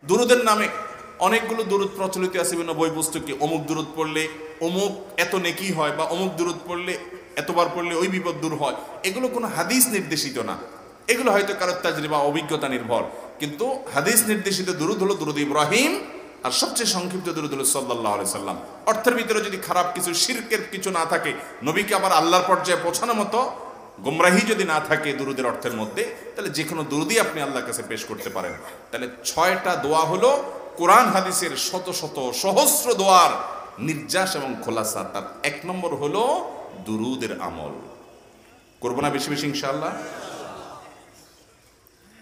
দুরুদের নামে অনেকগুলো দুরুদ প্রচলিত আছে বিভিন্ন বই পুস্তকে, অমুক দুরুদ পড়লে অমুক এত নেকি হয়, বা অমুক দুরুদ পড়লে এতবার পড়লে ওই বিপদ দূর হয়। এগুলো কোনো হাদিস নির্দেশিত না, এগুলো হয়তো কারো তাজরিবা অভিজ্ঞতা নির্ভর। কিন্তু হাদিস নির্দেশিত দুরুদ হলো দুরুদ ইব্রাহিম, আর সবচেয়ে সংক্ষিপ্ত দুরুদ হলো সাল্লাল্লাহু আলাইহি সাল্লাম। অর্থের ভিতরে যদি খারাপ কিছু, শিরকের কিছু না থাকে, নবীকে আবার আল্লাহর পর্যায়ে পৌঁছানোর মতো গোমরাহি যদি না থাকে দুরুদের অর্থের মধ্যে, তাহলে যে কোনো দুরুদই আপনি আল্লাহর কাছে পেশ করতে পারেন। তাহলে 6টা দোয়া হলো কোরআন হাদিসের শত শত সহস্র দোয়ার নির্যাস এবং খোলাসা। তার 1 নম্বর হলো দুরুদের আমল। করবো না বেশি বেশি ইনশাআল্লাহ?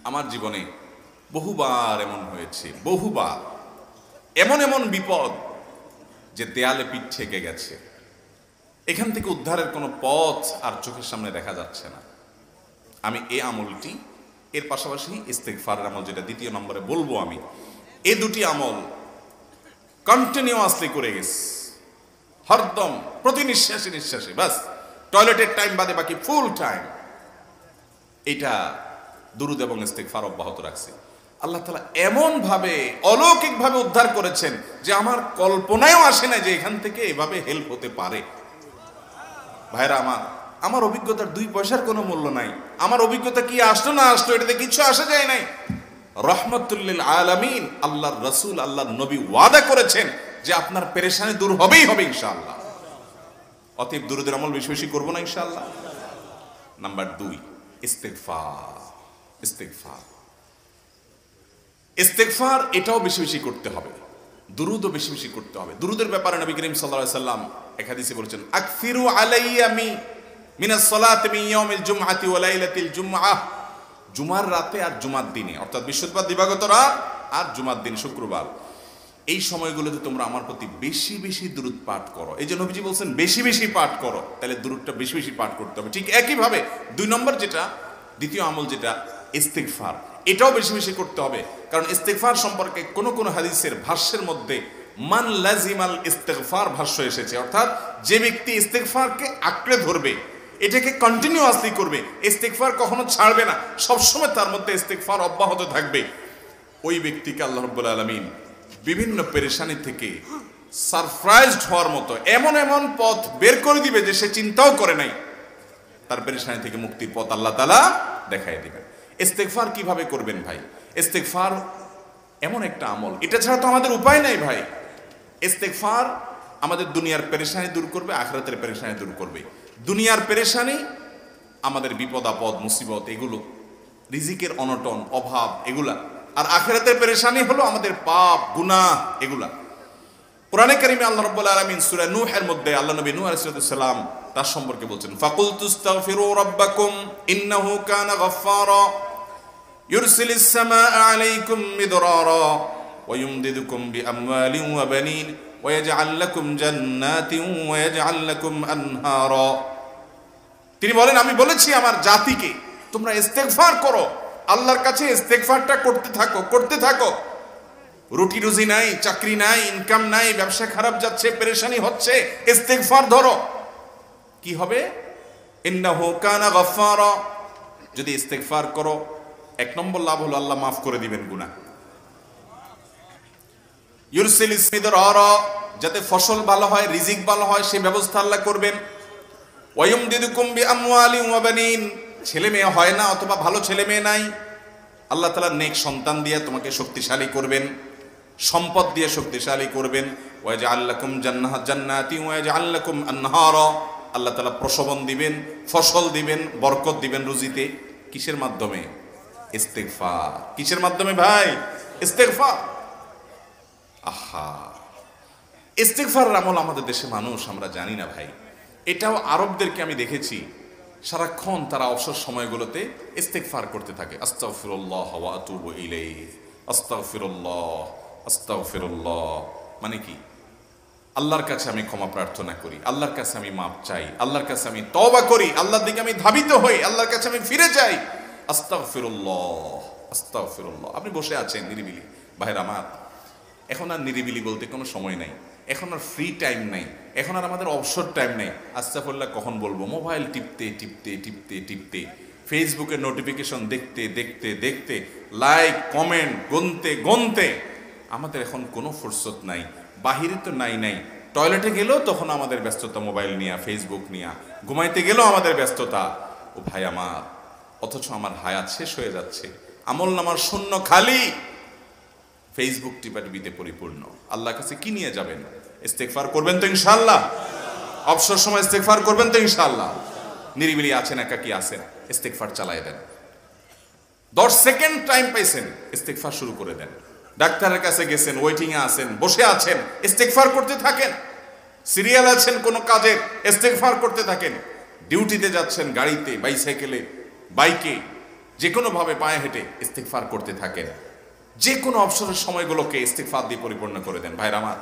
আমার জীবনে বহুবার এমন হয়েছে, বহুবার এমন এমন বিপদ যে দেয়ালে পিঠ ঠেকে গেছে, এখান থেকে উদ্ধারের কোনো পথ আর চোখের সামনে দেখা যাচ্ছে না। আমি এই আমলটি, এর পাশাপাশি ইস্তেগফারের আমল, যেটা 2 নম্বরে বলবো আমি, এই দুটি আমল কন্টিনিউয়াসলি করে গেছি, হরদম প্রতি নিঃশ্বাসে নিঃশ্বাসে, বাস টয়লেটের টাইম বাদে বাকি ফুল টাইম এটা দুরুদ এবং ইস্তেগফার অব্যাহত রাখছি। আল্লাহ তাআলা এমন ভাবে অলৌকিক ভাবে উদ্ধার করেছেন যে আমার কল্পনায়ও আসে না যে এখান থেকে এভাবে হেল্প হতে পারে। ভাইরা আমার অভিজ্ঞতার 2 পয়সার কোনো মূল্য নাই। আমার অভিজ্ঞতা কি আসলো না আসলো এটাতে কিছু আসা যায় নাই। রহমাতুল লিল আলামিন আল্লাহর রাসূল, আল্লাহর নবী ওয়াদা করেছেন যে আপনার পেরেশানি দূর হবেই হবে ইনশাআল্লাহ। অতএব দুরুদের আমল বেশি বেশি করবো না ইনশাআল্লাহ। নাম্বার 2, ইস্তেগফার। ইস্তেগফার ইস্তেগফার এটাও বেশি বেশি করতে হবে, দুরুদও বেশি বেশি করতে হবে। দুরুদের ব্যাপারে নবী করিম সাল্লাল্লাহু আলাইহি সাল্লাম এক হাদিসে বলেছেন, আকসিরু আলাইয়া মিনাস সালাতি মিন ইয়াউমিল জুমআতি ওয়া লাইলাতিল জুমআহ। জুমার রাতে আর জুমার দিনে, অর্থাৎ বৃহস্পতিবার দিবাগত রাত আর জুমার দিন শুক্রবার, এই সময়গুলোতে তোমরা আমার প্রতি বেশি বেশি দুরুদ পাঠ করো। এই যে নবীজি বলছেন বেশি বেশি পাঠ করো, তাহলে দুরুদটা বেশি বেশি পাঠ করতে হবে। ঠিক একইভাবে 2 নম্বর যেটা, দ্বিতীয় আমল যেটা ইস্তেগফার, এটাও বেশি বেশি করতে হবে। কারণ ইস্তেগফার সম্পর্কে কোন কোন হাদিসের ভাষ্যের মধ্যে মান লাজিমাল ইস্তেগফার ভাষ্য এসেছে, অর্থাৎ যে ব্যক্তি ইস্তেগফারকে আঁকড়ে ধরবে, এটাকে কন্টিনিউয়াসলি করবে, ইস্তেগফার কখনো ছাড়বে না, সবসময় তার মধ্যে ইস্তেগফার অব্যাহত থাকবে, ওই ব্যক্তিকে আল্লাহ রাব্বুল আলামিন বিভিন্ন পেরেশানি থেকে সারপ্রাইজড হওয়ার মতো এমন এমন পথ বের করে দিবে যে সে চিন্তাও করে নাই। তার পেরেশানি থেকে মুক্তির পথ আল্লাহ তাআলা দেখায় দিবেন। ইস্তেগফার কিভাবে করবেন ভাই? ইস্তেগফার এমন একটা আমল, এটা ছাড়া তো আমাদের উপায় নাই ভাই। ইস্তেগফার আমাদের দুনিয়ার পেরেশানি দূর করবে, আখিরাতের পেরেশানি দূর করবে। দুনিয়ার পেরেশানি আমাদের বিপদ আপদ মুসিবত, এগুলো রিজিকের অনটন অভাব এগুলা, আর আখিরাতের পেরেশানি হলো আমাদের পাপ গুনাহ এগুলা। কোরআনে কারিমে আল্লাহ রাব্বুল আলামিন সূরা নূহের মধ্যে আল্লাহ নবী নূহ আলাইহিস সালাম তার সম্পর্কে বলছেন, ফাকুলতুস্তাগফিরু রাব্বাকুম ইন্নাহু কানা গাফফারা ইউরসিলিস সামাআ আলাইকুম মিদরারা ওয়া ইউমদিদুকুম বিআমওয়ালিন ওয়া বানিন ওয়া ইয়াজআল লাকুম জান্নাতিন ওয়া ইয়াজআল লাকুম আনহারা। তিনি বলেন, আমি বলেছি আমার জাতিকে তোমরা ইস্তেগফার করো, আল্লাহর কাছে ইস্তেগফারটা করতে থাকো, করতে থাকো। রুটি রুজি নাই, চাকরি নাই, ইনকাম নাই, ব্যবসা খারাপ যাচ্ছে, পেরেশানি হচ্ছে, ইস্তেগফার ধরো, কি হবে? ইন্নাহু কানা গাফফারা। যদি ইস্তেগফার করো, 1 নম্বর লাভ হলো আল্লাহ মাফ করে দিবেন গুনাহ। ইউরসিলিস মিদরারা, যাতে ফসল ভালো হয়, রিজিক ভালো হয়, সেই ব্যবস্থা আল্লাহ করবেন। ওয়া ইউমদিদুকুম বিআমওয়ালিন ওয়া বানিন, ছেলে মেয়ে হয় না অথবা ভালো ছেলে মেয়ে নাই, আল্লাহ তাআলা নেক সন্তান দিয়ে তোমাকে শক্তিশালী করবেন, সম্পদ দিয়ে শক্তিশালী করবেন। ওয়া ইয়াজআল লাকুম জান্নাতিন ওয়া ইয়াজআল লাকুম আনহারা, আল্লাহ তাআলা প্রসবন দিবেন, ফসল দিবেন, বরকত দিবেন রুজিতে। কিসের মাধ্যমে? ইস্তেগফার। কিসের মাধ্যমে ভাই? ইস্তেগফার। আহা, ইস্তেগফারের আমল আমাদের দেশে মানুষ আমরা জানি না ভাই। এটাও আরবদেরকে আমি দেখেছি সারাক্ষণ তারা অবসর সময়গুলোতে ইস্তেগফার করতে থাকে, আস্তাগফিরুল্লাহ ওয়া আতুবু ইলাইহি, আস্তাগফিরুল্লাহ আস্তাগফিরুল্লাহ। মানে কি? আল্লাহর কাছে আমি ক্ষমা প্রার্থনা করি, আল্লাহর কাছে আমি মাপ চাই, আল্লাহর কাছে আমি তওবা করি, আল্লাহর দিকে আমি ধাবিত হই, আল্লাহর কাছে আমি ফিরে যাই, আস্তাগফিরুল্লাহ আস্তাগফিরুল্লাহ। আপনি বসে আছেন নিরিবিলি, ভাইরা আমার এখন আর নিরিবিলি বলতে কোনো সময় নাই, এখন আর ফ্রি টাইম নাই, এখন আর আমাদের অবসর টাইম নেই। আস্তাগফিরুল্লাহ কখন বলবো? মোবাইল টিপতে টিপতে টিপতে টিপতে, ফেসবুকের নোটিফিকেশন দেখতে দেখতে দেখতে, লাইক কমেন্ট গুনতে গুনতে আমাদের এখন কোনো ফুরসত নাই, বাহিরে তো নাই, টয়লেটে গেলেও তখন আমাদের ব্যস্ততা মোবাইল নিয়ে, ফেসবুক নিয়ে, ঘুমাইতে গেলেও আমাদের ব্যস্ততা। ও ভাই আমার, অথচ আমার হায়াত শেষ হয়ে যাচ্ছে, আমল নামার শূন্য খালি, ফেসবুক টিপাটিপিতে পরিপূর্ণ। আল্লাহর কাছে কি নিয়ে যাবেন? ইস্তেগফার করবেন তো ইনশাআল্লাহ? অবসর সময় ইস্তেগফার করবেন তো ইনশাআল্লাহ? নিরিবিলি আছেন, একাকী আছেন, ইস্তেগফার চালায় দেন। 10 সেকেন্ড টাইম পাইছেন, ইস্তেগফার শুরু করে দেন। ডাক্তারের কাছে গেছেন, ওয়েটিং এ আছেন, বসে আছেন, ইস্তেগফার করতে থাকেন। সিরিয়াল আছেন কোনো কাজের, ইস্তেগফার করতে থাকেন। ডিউটিতে যাচ্ছেন, গাড়িতে, বাইসাইকেলে, বাইকে, যে কোনো ভাবে পায়ে হেঁটে ইস্তেগফার করতে থাকেন। যে কোনো অবসরের সময়গুলোকে ইস্তেগফার দিয়ে পরিপূর্ণ করে দেন। ভাইরা আমার,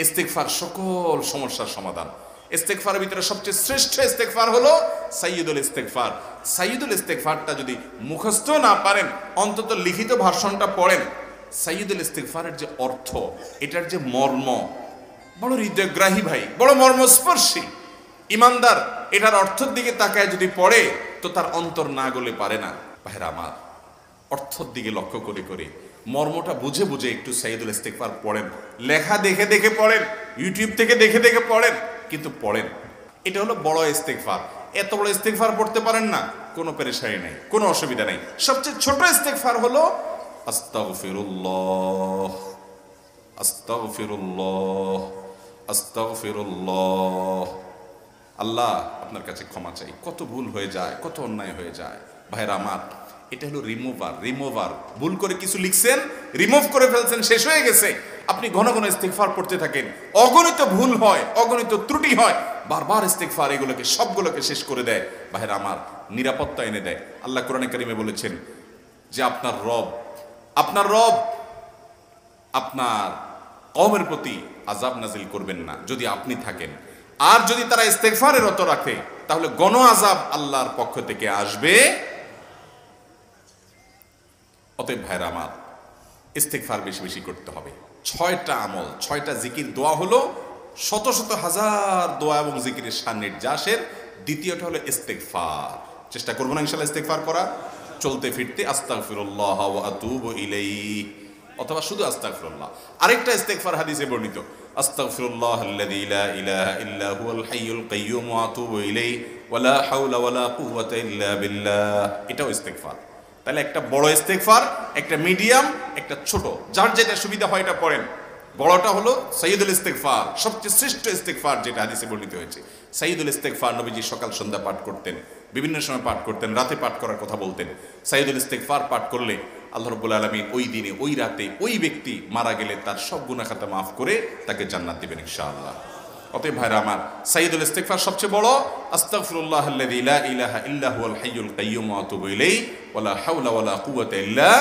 ইস্তেগফার সকল সমস্যার সমাধান। ইস্তেগফারের ভিতরে সবচেয়ে শ্রেষ্ঠ ইস্তেগফার হলো সাইয়্যিদুল ইস্তেগফার। সাইয়্যিদুল ইস্তেগফারটা যদি মুখস্থ না পারেন, অন্তত লিখিত ভার্সনটা পড়েন। সাইয়্যিদুল ইস্তেগফারের যে অর্থ, এটার যে মর্ম, বড় হৃদয়গ্রাহী ভাই, বড় মর্মস্পর্শী। ইমানদার এটার অর্থের দিকে তাকায় যদি পড়ে, তো তার অন্তর না গলে পারে না। ভাইরা আমার, অর্থের দিকে লক্ষ্য করে করে, মর্মটা বুঝে বুঝে একটু সাইয়্যিদুল ইস্তেগফার পড়েন। লেখা দেখে দেখে পড়েন, ইউটিউব থেকে দেখে দেখে পড়েন, কিন্তু পড়েন। এটা হলো বড় ইস্তেগফার। এত বড় ইস্তেগফার পড়তে পারেন না, কোনো পেরেশানি নাই, কোনো অসুবিধা নাই। সবচেয়ে ছোট ইস্তেগফার হলো আস্তাগফিরুল্লাহ, আস্তাগফিরুল্লাহ, আস্তাগফিরুল্লাহ। আল্লাহ, আপনার কাছে ক্ষমা চাই, কত ভুল হয়ে যায়, কত অন্যায় হয়ে যায়। ভাইরা আমার, এটা হলো রিমুভার। ভুল করে কিছু লিখছেন, রিমুভ করে ফেলছেন, শেষ হয়ে গেছে। আপনি ঘন ঘন ইস্তেগফার পড়তে থাকেন। অগণিত ভুল হয়, অগণিত ত্রুটি হয়, বারবার ইস্তেগফার এগুলোকে সবগুলোকে শেষ করে দেয়। ভাইরা আমার, নিরাপত্তা এনে দেয়। আল্লাহ কোরআনে কারিমে বলেছেন যে আপনার রব আপনার কওমের প্রতি আযাব নাজিল করবেন না যদি আপনি থাকেন। আর যদি তারা ইস্তেগফারে রত রাখে, তাহলে গণ আযাব আল্লাহর পক্ষ থেকে আসবে। অতএব ভাইরা আমার, ইস্তেগফার বেশি বেশি করতে হবে। 6টা আমল, 6টা জিকির, দোয়া হলো শত শত হাজার দোয়া এবং জিকিরের সান্নিধ্যাসের। দ্বিতীয়টা হলো ইস্তেগফার। চেষ্টা করবো না ইনশাআল্লাহ ইস্তেগফার করা, চলতে ফিরতে আস্তাগফিরুল্লাহ ওয়া আতুবু ইলাইহি, অথবা শুধু আস্তাগফিরুল্লাহ। আরেকটা ইস্তেগফার হাদিসে বর্ণিত, আস্তাগফিরুল্লাহাল্লাযী লা ইলাহা ইল্লা হুয়াল হাইয়ুল কাইয়্যুম ওয়া আতুবু ইলাইহি ওয়া লা হাওলা ওয়া লা কুওয়াতা ইল্লা বিল্লাহ। এটাও ইস্তেগফার। তাহলে একটা বড় ইস্তেগফার, একটা মিডিয়াম, একটা ছোট, যার যেটা সুবিধা হয় এটা পড়েন। বড়টা হলো সাইয়্যিদুল ইস্তেগফার, সবচেয়ে শ্রেষ্ঠ ইস্তেগফার, যেটা হাদিসে বর্ণিত হয়েছে। সাইয়্যিদুল ইস্তেগফার নবীজি সকাল সন্ধ্যা পাঠ করতেন, বিভিন্ন সময় পাঠ করতেন, রাতে পাঠ করার কথা বলতেন। সাইয়্যিদুল ইস্তেগফার পাঠ করলে আল্লাহ রাব্বুল আলামিন ওই দিনে, ওই রাতে, ওই ব্যক্তি মারা গেলে তার সব গুনাহ খাতা মাফ করে তাকে জান্নাত দিবেন ইনশাআল্লাহ। অতএব ভাইরা আমার, সাইয়্যিদুল ইস্তেগফার সবচেয়ে বড়, আস্তাগফিরুল্লাহাল্লাযী লা ইলাহা ইল্লা হুয়াল হাইয়ুল কাইয়্যুম ওয়া আতুবু ইলাইহি ওয়া লা হাওলা ওয়া লা কুওয়াতা ইল্লা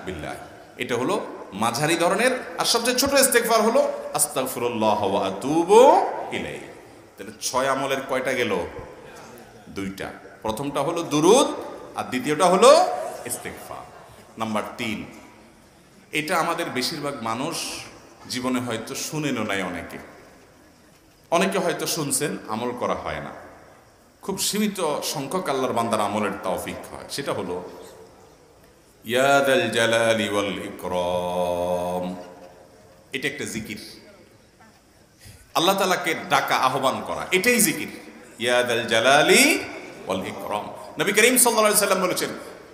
বিল্লাহ। এটা হলো মাঝারি ধরনের। আর সবচেয়ে ছোট ইস্তেগফার হলো আস্তাগফিরুল্লাহ ওয়া আতুবু ইলাইহি। তাহলে 6 আমলের কয়টা গেল? 2টা। প্রথমটা হলো দুরুদ, আর দ্বিতীয়টা হলো ইস্তেগফার। নাম্বার 3, এটা আমাদের বেশিরভাগ মানুষ জীবনে হয়তো শুনেনও নাই। অনেকে হয়তো শুনছেন, আমল করা হয় না। খুব সীমিত সংখ্যক আল্লাহর বান্দার আমলের তৌফিক হয়। সেটা হলো ইয়া যাল জালালি ওয়াল ইকরাম। এটা একটা জিকির, আল্লাহ তাআলাকে ডাকা, আহ্বান করা, এটাই জিকির। ইয়া যাল জালালি ওয়াল ইকরাম। নবী করিম সাল্লাল্লাহু আলাইহি সাল্লাম বলেছেন,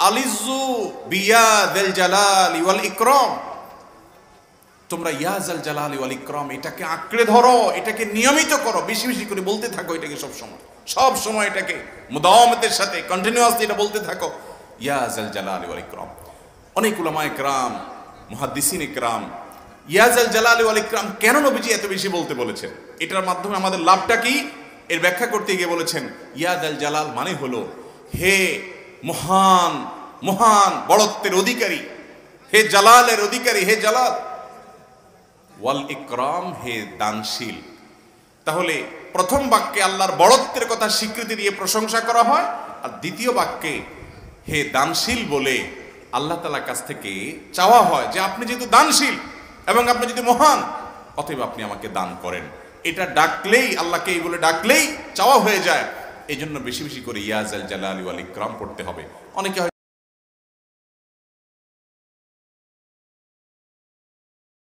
আলিজু বিয়া যাল জালালি ওয়াল ইকরাম। তোমরা ইয়া যাল জালালি ওয়াল ইকরাম, এটাকে আঁকড়ে ধরো, এটাকে নিয়মিত করো, বেশি বেশি করে বলতে থাকো এটাকে সব সময় এটাকে মুদাওয়ামাতের সাথে কন্টিনিউয়াসলি এটা বলতে থাকো, ইয়া যাল জালালি ওয়াল ইকরাম। অনেক উলামায়ে কেরাম, মুহাদ্দিসিনে কেরাম ইয়া যাল জালালি ওয়াল ইকরাম কেন নবীজি এত বেশি বলতে বলেছেন, এটার মাধ্যমে আমাদের লাভটা কি, এর ব্যাখ্যা করতে গিয়ে বলেছেন, ইয়া যাল জালাল মানে হলো হে মহান মহান বড়ত্বের অধিকারী, হে জালালের অধিকারী, হে জালাল। ওয়াল ইকরাম, হে দানশীল। তাহলে প্রথম বাক্যে আল্লাহর বড়ত্বের কথা স্বীকৃতি দিয়ে প্রশংসা করা হয়, আর দ্বিতীয় বাক্যে হে দানশীল বলে আল্লাহ তাআলার কাছ থেকে চাওয়া হয় যে আপনি যেহেতু দানশীল এবং আপনি যদি মহান, অতএব আপনি আমাকে দান করেন। এটা ডাকলেই, আল্লাহকে এই বলে ডাকলেই চাওয়া হয়ে যায়। এই জন্য বেশি বেশি করে ইয়া যাল জালালি ওয়াল ইকরাম পড়তে হবে। অনেকে